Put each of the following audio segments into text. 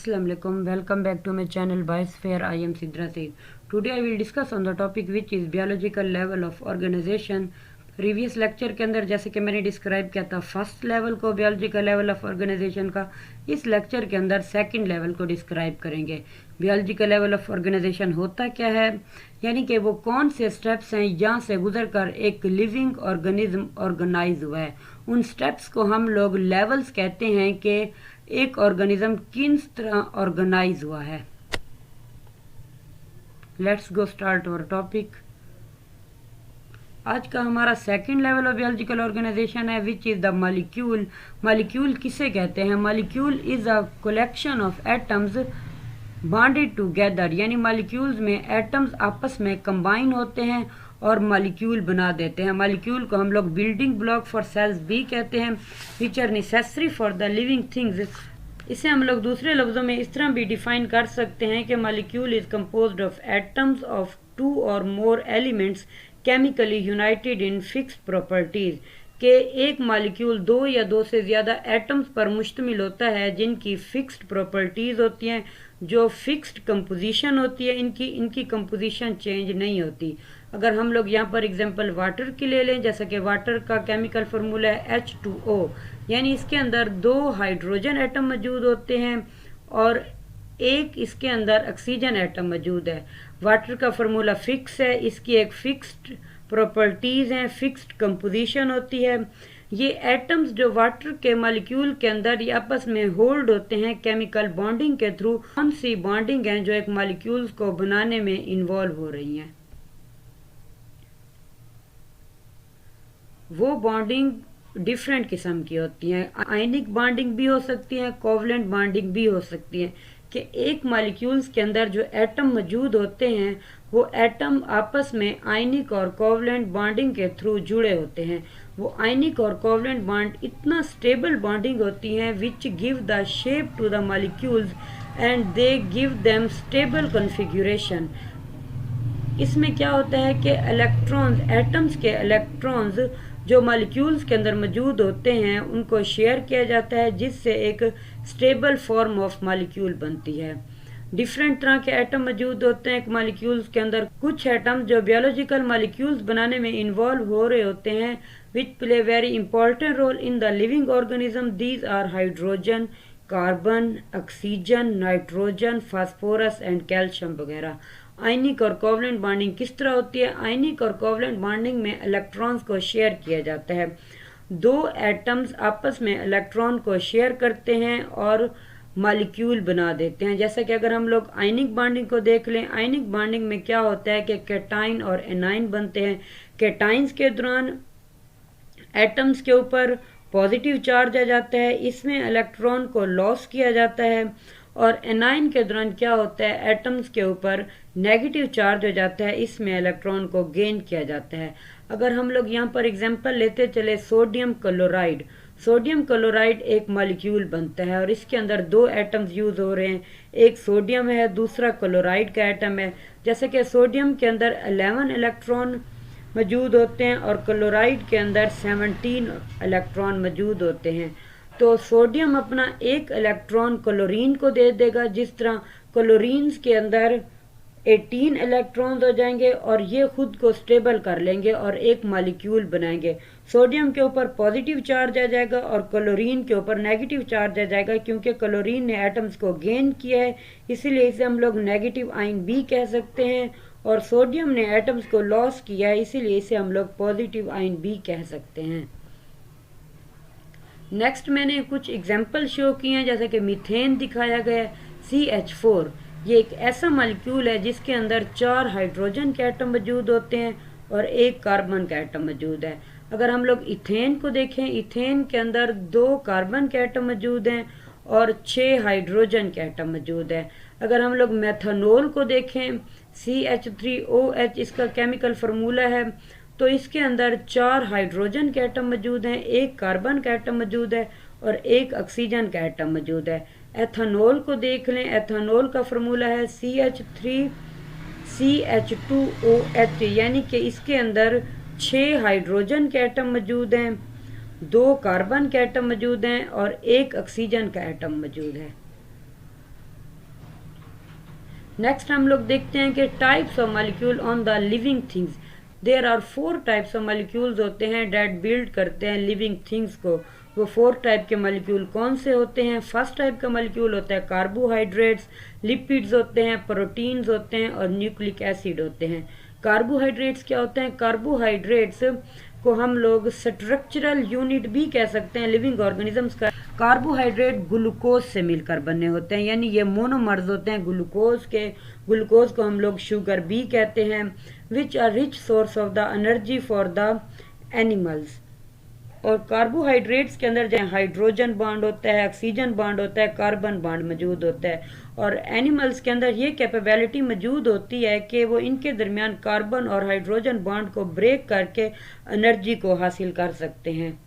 Assalamu alaikum. Welcome back to my channel Biosphere. I am Sidra Said. Today I will discuss on the topic which is biological level of organization. Previous lecture के अंदर जैसे कि मैंने describe किया था first level को बियोलॉजिकल level of organisation का, इस लेक्चर के अंदर सेकंड लेवल को डिस्क्राइब करेंगे। बियोलॉजिकल लेवल ऑफ ऑर्गेनाइजेशन होता क्या है, यानी कि वो कौन से स्टेप्स हैं जहाँ से गुजर कर एक लिविंग ऑर्गेनिज्म ऑर्गेनाइज हुआ है। उन स्टेप्स को हम लोग लेवल्स कहते हैं कि एक ऑर्गेनिज्म किस तरह ऑर्गेनाइज हुआ है। Let's go start our topic. आज का हमारा सेकंड लेवल ऑफ बियोलॉजिकल ऑर्गेनाइजेशन है which is the molecule. Molecule किसे कहते हैं? Molecule is a collection of atoms bonded together, यानी मॉलिक्यूल्स में एटम्स आपस में कंबाइन होते हैं और मॉलिक्यूल बना देते हैं। मॉलिक्यूल को हम लोग बिल्डिंग ब्लॉक फॉर सेल्स भी कहते हैं which are necessary for the living things. इसे हम लोग दूसरे लफ्जों में इस तरह भी डिफाइन कर सकते हैं कि molecule is composed of atoms of 2 और more elements chemically United in fixed properties, के एक मॉलिक्यूल 2 या 2 से ज़्यादा एटम्स पर मुश्तमिल होता है जिनकी फिक्स्ड प्रॉपर्टीज होती हैं, जो फिक्स्ड कंपोजिशन होती है। इनकी कंपोजिशन चेंज नहीं होती। अगर हम लोग यहाँ पर एग्जांपल वाटर की ले लें, जैसा कि वाटर का केमिकल फार्मूला है H2O, यानी इसके अंदर 2 हाइड्रोजन एटम मौजूद होते हैं और एक इसके अंदर ऑक्सीजन एटम मौजूद है। वाटर का फार्मूला फिक्स है, इसकी एक फिक्स्ड प्रॉपर्टीज हैं, फिक्स्ड कंपोजिशन होती है। ये एटम्स जो वाटर के मॉलिक्यूल के अंदर ये आपस में होल्ड होते हैं केमिकल बॉन्डिंग के थ्रू। कौन सी बॉन्डिंग है जो एक मॉलिक्यूल्स को बनाने में इन्वॉल्व हो रही हैं? वो बॉन्डिंग डिफरेंट किस्म की होती हैं। आयनिक बॉन्डिंग भी हो सकती है, कोवलेंट बॉन्डिंग भी हो सकती है कि एक मॉलिक्यूल्स के अंदर जो एटम मौजूद होते हैं वो एटम आपस में आयनिक और कोवलेंट बॉन्डिंग के थ्रू जुड़े होते हैं। वो आयनिक और कोवलेंट बॉन्ड इतना स्टेबल बॉन्डिंग होती हैं which give the shape to the molecules and they give them stable configuration. इसमें क्या होता है कि इलेक्ट्रॉन्स, एटम्स के इलेक्ट्रॉन्स जो मॉलिक्यूल्स के अंदर मौजूद होते हैं उनको शेयर किया जाता है, जिससे एक स्टेबल फॉर्म ऑफ मॉलिक्यूल बनती है। डिफरेंट तरह के एटम मौजूद होते हैं एक मॉलिक्यूल्स के अंदर। कुछ एटम जो बायोलॉजिकल मॉलिक्यूल्स बनाने में इन्वॉल्व हो रहे होते हैं which play very important role in the living organism. These are hydrogen, carbon, oxygen, nitrogen, phosphorus and calcium वगैरह। आयनिक और कोवलेंट बॉन्डिंग किस तरह होती है? आयनिक और कोवलेंट बॉन्डिंग में इलेक्ट्रॉन्स को शेयर किया जाता है। 2 एटम्स आपस में इलेक्ट्रॉन को शेयर करते हैं और मॉलिक्यूल बना देते हैं। जैसा कि अगर हम लोग आयनिक बॉन्डिंग को देख लें, आयनिक बॉन्डिंग में क्या होता है कि कैटाइन और एनाइन बनते हैं। कैटाइन्स के दौरान एटम्स के ऊपर पॉजिटिव चार्ज आ जाता है, इसमें इलेक्ट्रॉन को लॉस किया जाता है। और एनाइन के दौरान क्या होता है, एटम्स के ऊपर नेगेटिव चार्ज हो जाता है, इसमें इलेक्ट्रॉन को गेन किया जाता है। अगर हम लोग यहाँ पर एग्जांपल लेते चले सोडियम क्लोराइड, सोडियम क्लोराइड एक मॉलिक्यूल बनता है और इसके अंदर 2 एटम्स यूज हो रहे हैं, एक सोडियम है, दूसरा क्लोराइड का एटम है। जैसे कि सोडियम के अंदर 11 इलेक्ट्रॉन मौजूद होते हैं और क्लोराइड के अंदर 17 इलेक्ट्रॉन मौजूद होते हैं। तो सोडियम अपना एक इलेक्ट्रॉन क्लोरीन को दे देगा, जिस तरह क्लोरीन्स के अंदर 18 इलेक्ट्रॉन्स हो जाएंगे और ये खुद को स्टेबल कर लेंगे और एक मॉलिक्यूल बनाएंगे। सोडियम के ऊपर पॉजिटिव चार्ज आ जाएगा और क्लोरीन के ऊपर नेगेटिव चार्ज आ जाएगा, क्योंकि क्लोरीन ने एटम्स को गेन किया है, इसीलिए इसे हम लोग नेगेटिव आयन भी कह सकते हैं। और सोडियम ने एटम्स को लॉस किया है, इसीलिए इसे हम लोग पॉजिटिव आयन भी कह सकते हैं। नेक्स्ट मैंने कुछ एग्जाम्पल शो किए हैं, जैसे कि मीथेन दिखाया गया CH4। ये एक ऐसा मॉलिक्यूल है जिसके अंदर 4 हाइड्रोजन के एटम मौजूद होते हैं और एक कार्बन का एटम मौजूद है। अगर हम लोग इथेन को देखें, इथेन के अंदर 2 कार्बन के एटम मौजूद हैं और 6 हाइड्रोजन के एटम मौजूद है। अगर हम लोग मेथनॉल को देखें, CH3OH इसका केमिकल फार्मूला है, तो इसके अंदर 4 हाइड्रोजन के एटम मौजूद हैं, एक कार्बन का एटम मौजूद है और एक ऑक्सीजन का एटम मौजूद है। एथेनॉल को देख लें, एथेनॉल का फार्मूला है CH3CH2OH, यानी कि इसके अंदर 6 हाइड्रोजन के एटम मौजूद हैं, 2 कार्बन के एटम मौजूद हैं और एक ऑक्सीजन का एटम मौजूद है। नेक्स्ट हम लोग देखते हैं कि types of molecule on the living things. There are 4 types of molecules होते हैं डेट बिल्ड करते हैं लिविंग थिंग्स को। वो 4 टाइप के मॉलिक्यूल कौन से होते हैं? फर्स्ट टाइप का मॉलिक्यूल होता है कार्बोहाइड्रेट्स, लिपिड्स होते हैं, प्रोटीन्स होते हैं और न्यूक्लिक एसिड होते हैं। कार्बोहाइड्रेट्स क्या होते हैं? कार्बोहाइड्रेट्स को हम लोग स्ट्रक्चरल यूनिट भी कह सकते हैं लिविंग ऑर्गेनिजम्स का। कार्बोहाइड्रेट ग्लूकोज से मिलकर बने होते हैं, यानी ये मोनोमर्स होते हैं ग्लूकोज के। ग्लूकोज को हम लोग शुगर भी कहते हैं। Which are rich source of the energy for the animals. और कार्बोहाइड्रेट्स के अंदर जो हाइड्रोजन बॉन्ड होता है, ऑक्सीजन बॉन्ड होता है, कार्बन बॉन्ड मौजूद होता है। और एनिमल्स के अंदर ये कैपेबिलिटी मौजूद होती है कि वो इनके दरमियान कार्बन और हाइड्रोजन बॉन्ड को ब्रेक करके एनर्जी को हासिल कर सकते हैं।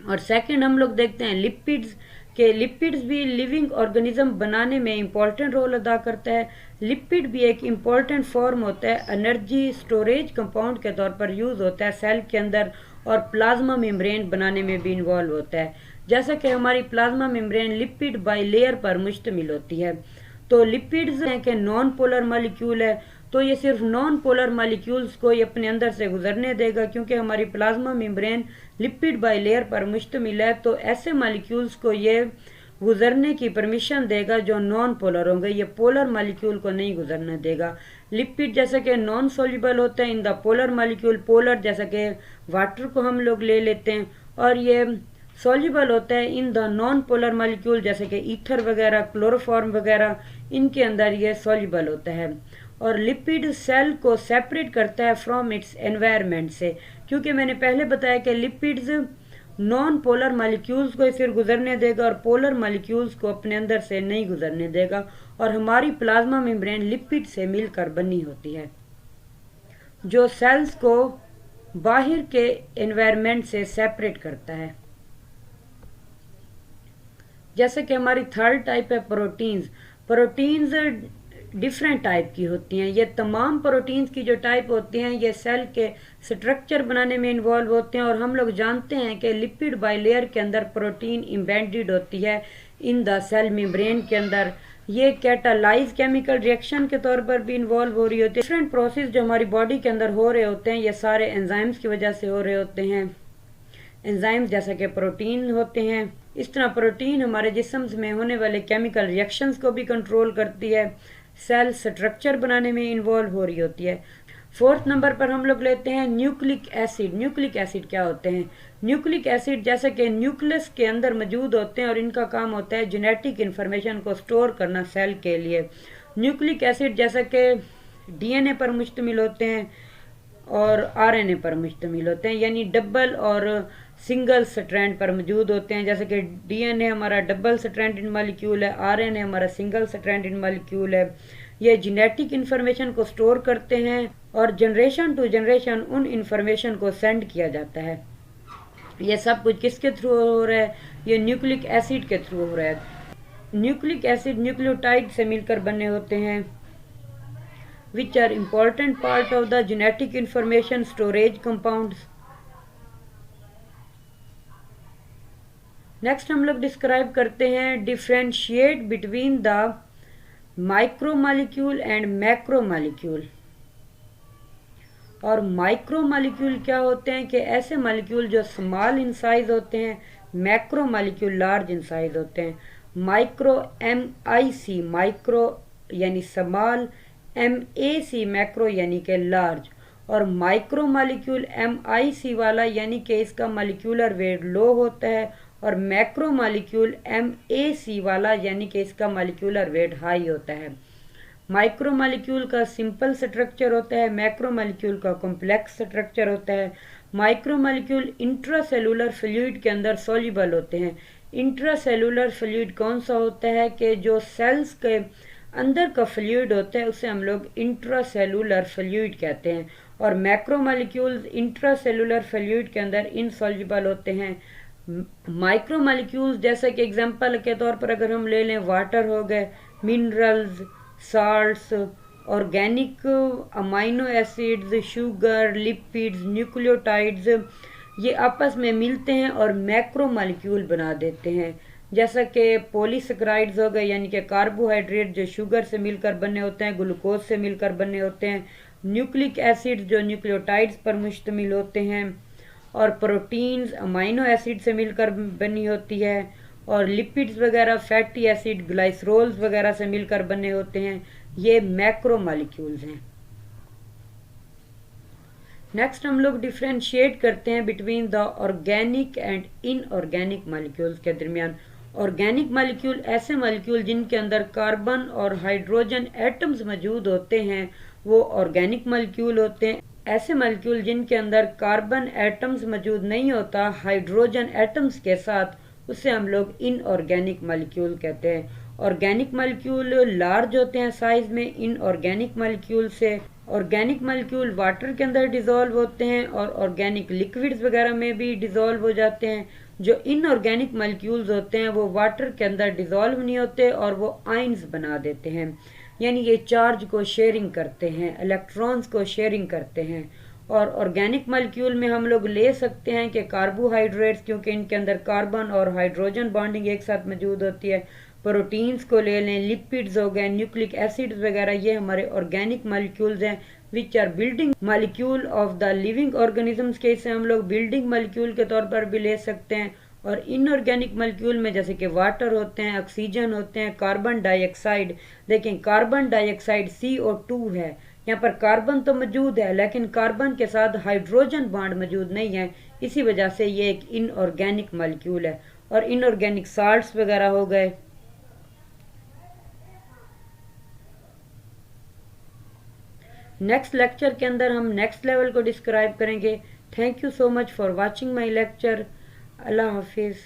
और सेकंड हम लोग देखते हैं लिपिड्स के। लिपिड्स भी लिविंग ऑर्गेनिज्म बनाने में इम्पॉर्टेंट रोल अदा करता है। लिपिड भी एक इम्पॉर्टेंट फॉर्म होता है, एनर्जी स्टोरेज कंपाउंड के तौर पर यूज होता है सेल के अंदर, और प्लाज्मा मेम्ब्रेन बनाने में भी इन्वॉल्व होता है। जैसा कि हमारी plasma membrane lipid by layer पर मुश्तमिल होती है। तो लिपिड्स हैं कि नॉन पोलर मॉलिक्यूल है, तो ये सिर्फ नॉन पोलर मॉलिक्यूल्स को ये अपने अंदर से गुजरने देगा, क्योंकि हमारी plasma membrane lipid by layer पर मुश्तमिल है। तो ऐसे मॉलिक्यूल्स को ये गुजरने की परमिशन देगा जो नॉन पोलर होंगे, ये पोलर मॉलिक्यूल को नहीं गुजरने देगा। लिपिड जैसे कि नॉन सोल्यूबल होते हैं in the polar molecule, polar जैसे कि वाटर को हम लोग ले लेते हैं, और ये सोल्यूबल होता है in the non polar molecule जैसे कि ईथर वगैरह, क्लोरोफॉर्म वगैरह, इनके अंदर ये सोल्यूबल होता है। और लिपिड सेल को सेपरेट करता है फ्रॉम इट्स एनवायरनमेंट से, क्योंकि मैंने पहले बताया कि लिपिड्स नॉन पोलर मॉलिक्यूल्स को फिर गुजरने देगा और पोलर मॉलिक्यूल्स को अपने अंदर से नहीं गुजरने देगा। और हमारी प्लाज्मा मेम्ब्रेन लिपिड से मिलकर बनी होती है, जो सेल्स को बाहर के एनवायरनमेंट से सेपरेट करता है। जैसे कि हमारी थर्ड टाइप है प्रोटीन्स। प्रोटीन्स डिफरेंट टाइप की होती हैं। ये तमाम प्रोटीन्स की जो टाइप होती हैं ये सेल के स्ट्रक्चर बनाने में इन्वॉल्व होते हैं। और हम लोग जानते हैं कि लिपिड बाइलेयर के अंदर प्रोटीन इम्बेडेड होती है इन द सेल मेम्ब्रेन के अंदर। ये कैटालाइज केमिकल रिएक्शन के तौर पर भी इन्वॉल्व हो रही होती है। डिफरेंट प्रोसेस जो हमारी बॉडी के अंदर हो रहे होते हैं ये सारे एंजाइम्स की वजह से हो रहे होते हैं। एंजाइम्स जैसा कि प्रोटीन होते हैं, इस तरह प्रोटीन हमारे जिस्म में होने वाले केमिकल रिएक्शंस को भी कंट्रोल करती है, सेल स्ट्रक्चर बनाने में इन्वॉल्व हो रही होती है। फोर्थ नंबर पर हम लोग लेते हैं न्यूक्लिक एसिड। न्यूक्लिक एसिड क्या होते हैं? न्यूक्लिक एसिड जैसे कि न्यूक्लियस के अंदर मौजूद होते हैं और इनका काम होता है जेनेटिक इंफॉर्मेशन को स्टोर करना सेल के लिए। न्यूक्लिक एसिड जैसे कि डीएनए पर मुश्तमिल होते हैं और आरएनए पर मुश्तमिल होते हैं, यानी डबल और सिंगल स्ट्रैंड पर मौजूद होते हैं। जैसे कि डीएनए हमारा डबल स्ट्रैंडेड मॉलिक्यूल है, आरएनए हमारा सिंगल स्ट्रैंडेड मॉलिक्यूल है। ये जेनेटिक इन्फॉर्मेशन को स्टोर करते हैं और जनरेशन टू जनरेशन उन इन्फॉर्मेशन को सेंड किया जाता है। ये सब कुछ किसके थ्रू हो रहा है? ये न्यूक्लिक एसिड के थ्रू हो रहा है। न्यूक्लिक एसिड न्यूक्लियोटाइड से मिलकर बने होते हैं, which are important part of the genetic information storage compounds. Next हम लोग डिस्क्राइब करते हैं differentiate between the micromolecule and macromolecule. और माइक्रोमॉलिक्यूल क्या होते हैं? कि ऐसे मॉलिक्यूल जो स्मॉल इन साइज होते हैं, मैक्रोमॉलिक्यूल लार्ज इन साइज होते हैं। माइक्रो MIC माइक्रो यानी स्मॉल, MAC मैक्रो यानी कि लार्ज। और माइक्रोमॉलिक्यूल MIC वाला यानी कि इसका मॉलिक्यूलर वेट लो होता है, और मैक्रो मॉलिक्यूल MAC वाला यानी कि इसका मॉलिक्यूलर वेट हाई होता है। माइक्रो मॉलिक्यूल का सिंपल स्ट्रक्चर होता है, मैक्रो मॉलिक्यूल का कॉम्प्लेक्स स्ट्रक्चर होता है। माइक्रो मॉलिक्यूल इंट्रासेलुलर फ्लूइड के अंदर सोल्यूबल होते हैं। इंट्रासेलुलर फ्लूइड कौन सा होता है? कि जो सेल्स के अंदर का फ्लूइड होता है उसे हम लोग इंट्रासेलुलर फ्लूइड कहते हैं। और मैक्रो मॉलिक्यूल्स इंट्रासेलुलर फ्लूइड के अंदर इनसॉल्युबल होते हैं। माइक्रो मॉलिक्यूल्स जैसे कि एग्जांपल के तौर पर अगर हम ले लें, वाटर हो गए, minerals, salts, organic amino acids, sugar, lipids, nucleotides, ये आपस में मिलते हैं और मैक्रो मॉलिक्यूल बना देते हैं। जैसा कि पॉलीसेकेराइड्स हो गए यानी कि कार्बोहाइड्रेट जो शुगर से मिलकर बने होते हैं, ग्लूकोज से मिलकर बने होते हैं, न्यूक्लिक एसिड जो न्यूक्लियोटाइड्स पर मुश्तमिल होते हैं, और प्रोटीन्स अमाइनो एसिड से मिलकर बनी होती है, और लिपिड्स वगैरह फैटी एसिड ग्लाइसरोल्स वगैरह से मिलकर बने होते हैं। ये मैक्रो मॉलिक्यूल्स हैं। नेक्स्ट हम लोग डिफ्रेंशिएट करते हैं between the organic and inorganic molecules के दरमियान। ऑर्गेनिक मॉलिक्यूल ऐसे मॉलिक्यूल जिनके अंदर कार्बन और हाइड्रोजन एटम्स मौजूद होते हैं वो ऑर्गेनिक मॉलिक्यूल होते हैं। ऐसे मॉलिक्यूल जिनके अंदर कार्बन एटम्स मौजूद नहीं होता हाइड्रोजन एटम्स के साथ, उसे हम लोग इनऑर्गेनिक मॉलिक्यूल कहते हैं। ऑर्गेनिक मॉलिक्यूल लार्ज होते हैं साइज में इनऑर्गेनिक मॉलिक्यूल से। ऑर्गेनिक मॉलिक्यूल वाटर के अंदर डिजोल्व होते हैं और ऑर्गेनिक लिक्विड्स वगैरह में भी डिजोल्व हो जाते हैं। जो इनऑर्गेनिक मॉलिक्यूल्स होते हैं वो वाटर के अंदर डिजोल्व नहीं होते और वो आयंस बना देते हैं, यानी ये चार्ज को शेयरिंग करते हैं, इलेक्ट्रॉन्स को शेयरिंग करते हैं। और ऑर्गेनिक मॉलिक्यूल में हम लोग ले सकते हैं कि कार्बोहाइड्रेट्स, क्योंकि इनके अंदर कार्बन और हाइड्रोजन बॉन्डिंग एक साथ मौजूद होती है। प्रोटीन्स को ले लें, लिपिड्स हो गए, न्यूक्लिक एसिड्स वगैरह, ये हमारे ऑर्गेनिक मॉलिक्यूल्स हैं which are building molecule of the living organisms के। इसे हम लोग बिल्डिंग मॉलिक्यूल के तौर पर भी ले सकते हैं। और इनऑर्गेनिक मॉलिक्यूल में जैसे कि वाटर होते हैं, ऑक्सीजन होते हैं, कार्बन डाइऑक्साइड। देखें कार्बन डाइऑक्साइड CO2 है, यहाँ पर कार्बन तो मौजूद है लेकिन कार्बन के साथ हाइड्रोजन बॉन्ड मौजूद नहीं है, इसी वजह से ये एक इनऑर्गेनिक मॉलिक्यूल है। और इनऑर्गेनिक साल्ट्स वगैरह हो गए। नेक्स्ट लेक्चर के अंदर हम नेक्स्ट लेवल को डिस्क्राइब करेंगे। Thank you so much for watching my lecture. अल्लाह हाफिज़।